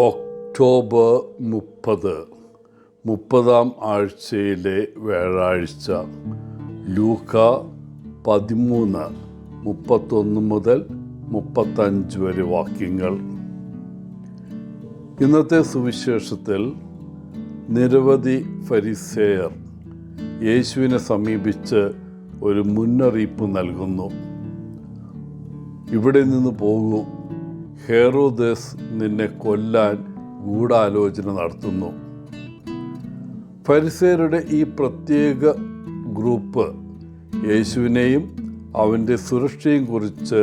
October 30, 30-ാം ആഴ്ചയിലെ വ്യാഴാഴ്ച. ലൂക്ക 13, 31 മുതൽ 35 വരെ വാക്യങ്ങൾ. ഇന്നത്തെ സുവിശേഷത്തിൽ നിരവധി ഫരിസേയർ യേശുവിനെ സമീപിച്ച് ഒരു മുന്നറിയിപ്പ് നൽകുന്നു. ഇവിടെ നിന്ന് പോകൂ, ഹെറോദസ് നിന്നെ കൊല്ലാൻ ഗൂഢാലോചന നടത്തുന്നു. ഫരിസേയരുടെ ഈ പ്രത്യേക ഗ്രൂപ്പ് യേശുവിനെയും അവൻ്റെ സുരക്ഷയും കുറിച്ച്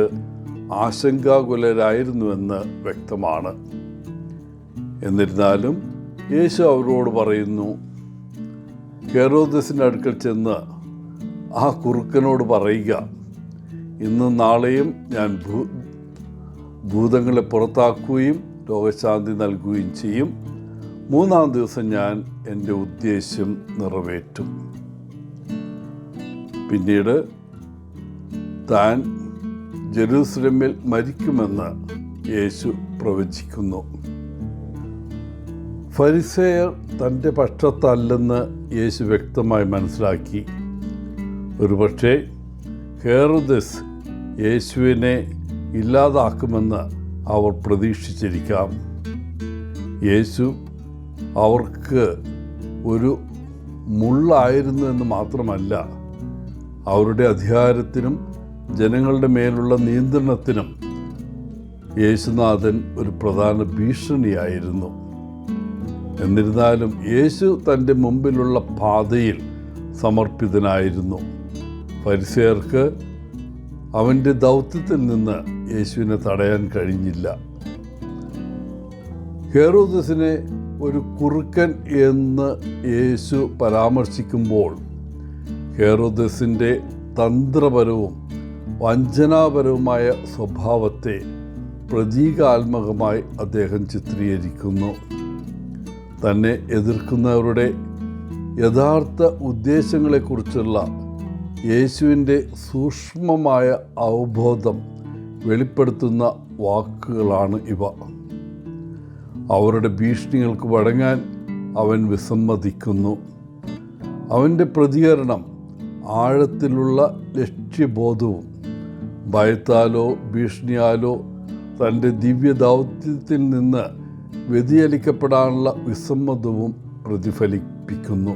ആശങ്കാകുലരായിരുന്നുവെന്ന് വ്യക്തമാണ്. എന്നിരുന്നാലും യേശു അവരോട് പറയുന്നു, ഹെറോദസിൻ്റെ അടുക്കൽ ചെന്ന് ആ കുറുക്കനോട് പറയുക, ഇന്നും നാളെയും ഞാൻ ഭൂതങ്ങളെ പുറത്താക്കുകയും രോഗശാന്തി നൽകുകയും ചെയ്യും. 3-ാം ദിവസം ഞാൻ എൻ്റെ ഉദ്ദേശ്യം നിറവേറ്റും. പിന്നീട് താൻ ജെറൂസലേമിൽ മരിക്കുമെന്ന് യേശു പ്രവചിക്കുന്നു. ഫരിസേയർ തൻ്റെ പക്ഷത്തല്ലെന്ന് യേശു വ്യക്തമായി മനസ്സിലാക്കി. ഒരുപക്ഷെ ഹെറോദസ് യേശുവിനെ ഇല്ലാതാക്കുമെന്ന് അവർ പ്രതീക്ഷിച്ചിരിക്കാം. യേശു അവർക്ക് ഒരു മുള്ളായിരുന്നു എന്ന് മാത്രമല്ല, അവരുടെ അധികാരത്തിനും ജനങ്ങളുടെ മേലുള്ള നിയന്ത്രണത്തിനും യേശുനാഥൻ ഒരു പ്രധാന ഭീഷണിയായിരുന്നു. എന്നിരുന്നാലും യേശു തൻ്റെ മുമ്പിലുള്ള പാതയിൽ സമർപ്പിതനായിരുന്നു. ഫരിസേയർക്ക് അവൻ്റെ ദൗത്യത്തിൽ നിന്ന് യേശുവിനെ തടയാൻ കഴിഞ്ഞില്ല. ഹെറോദസിനെ ഒരു കുറുക്കൻ എന്ന് യേശു പരാമർശിക്കുമ്പോൾ ഹെറോദസിൻ്റെ തന്ത്രപരവും വഞ്ചനാപരവുമായ സ്വഭാവത്തെ പ്രതീകാത്മകമായി അദ്ദേഹം ചിത്രീകരിക്കുന്നു. തന്നെ എതിർക്കുന്നവരുടെ യഥാർത്ഥ ഉദ്ദേശങ്ങളെക്കുറിച്ചുള്ള യേശുവിൻ്റെ സൂക്ഷ്മമായ അവബോധം വെളിപ്പെടുത്തുന്ന വാക്കുകളാണ് ഇവ. അവരുടെ ഭീഷണികൾക്ക് വഴങ്ങാൻ അവൻ വിസമ്മതിക്കുന്നു. അവൻ്റെ പ്രതികരണം ആഴത്തിലുള്ള ലക്ഷ്യബോധവും ഭയത്താലോ ഭീഷണിയാലോ തൻ്റെ ദിവ്യ ദൗത്യത്തിൽ നിന്ന് വ്യതിചലിക്കപ്പെടാനുള്ള വിസമ്മതവും പ്രതിഫലിപ്പിക്കുന്നു.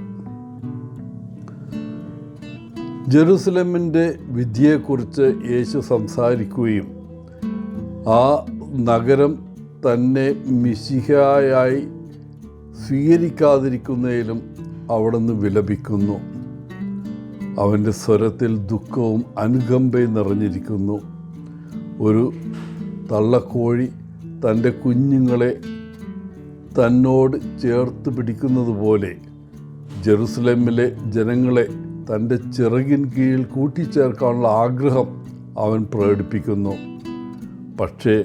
ജെറൂസലേമിൻ്റെ വിധിയെക്കുറിച്ച് യേശു സംസാരിക്കുകയും ആ നഗരം തന്നെ മിശിഹായായി സ്വീകരിക്കാതിരിക്കുന്നതിലും അവിടുന്ന് വിലപിക്കുന്നു. അവൻ്റെ സ്വരത്തിൽ ദുഃഖവും അനുകമ്പയും നിറഞ്ഞിരിക്കുന്നു. ഒരു തള്ളക്കോഴി തൻ്റെ കുഞ്ഞുങ്ങളെ തന്നോട് ചേർത്ത് പിടിക്കുന്നത് പോലെ ജെറൂസലേമിലെ ജനങ്ങളെ തൻ്റെ ചിറകിൻ കീഴിൽ കൂട്ടിച്ചേർക്കാനുള്ള ആഗ്രഹം അവൻ പ്രകടിപ്പിക്കുന്നു. പക്ഷേ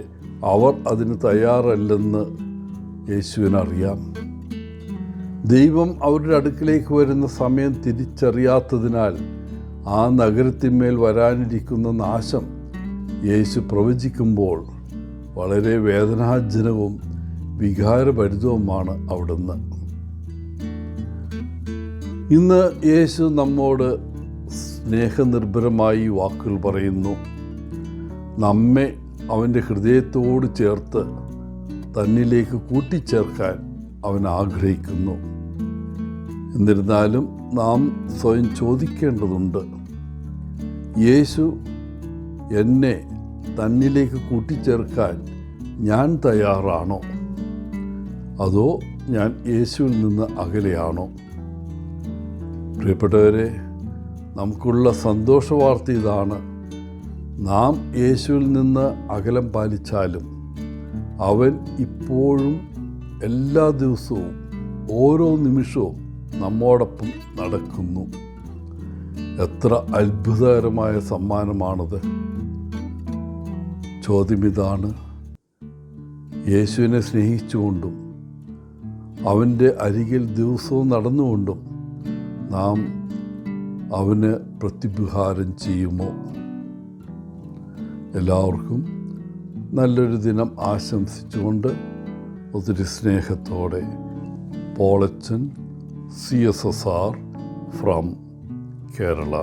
അവർ അതിന് തയ്യാറല്ലെന്ന് യേശുവിനറിയാം. ദൈവം അവരുടെ അടുക്കിലേക്ക് വരുന്ന സമയം തിരിച്ചറിയാത്തതിനാൽ ആ നഗരത്തിന്മേൽ വരാനിരിക്കുന്ന നാശം യേശു പ്രവചിക്കുമ്പോൾ വളരെ വേദനാജനകവും വികാരഭരിതവുമാണ് അവിടുന്ന്. ഇന്ന് യേശു നമ്മോട് സ്നേഹനിർഭരമായി വാക്കുകൾ പറയുന്നു. നമ്മെ അവൻ്റെ ഹൃദയത്തോട് ചേർത്ത് തന്നിലേക്ക് കൂട്ടിച്ചേർക്കാൻ അവൻ ആഗ്രഹിക്കുന്നു. എന്നിരുന്നാലും നാം സ്വയം ചോദിക്കേണ്ടതുണ്ട്, യേശു എന്നെ തന്നിലേക്ക് കൂട്ടിച്ചേർക്കാൻ ഞാൻ തയ്യാറാണോ? അതോ ഞാൻ യേശുവിൽ നിന്ന് അകലെയാണോ? പ്രിയപ്പെട്ടവരെ, നമുക്കുള്ള സന്തോഷവാർത്ത ഇതാണ്. നാം യേശുവിൽ നിന്ന് അകലം പാലിച്ചാലും അവൻ ഇപ്പോഴും എല്ലാ ദിവസവും ഓരോ നിമിഷവും നമ്മോടൊപ്പം നടക്കുന്നു. എത്ര അത്ഭുതകരമായ സമ്മാനമാണത്! ചോദ്യമിതാണ്, യേശുവിനെ സ്നേഹിച്ചുകൊണ്ടും അവൻ്റെ അരികിൽ ദിവസവും നടന്നുകൊണ്ടും നാം അവന് പ്രത്യുപഹാരം ചെയ്യുമോ? എല്ലാവർക്കും നല്ലൊരു ദിനം ആശംസിച്ചുകൊണ്ട് ഒത്തിരി സ്നേഹത്തോടെ പോളച്ചൻ CSSR ഫ്രം കേരള.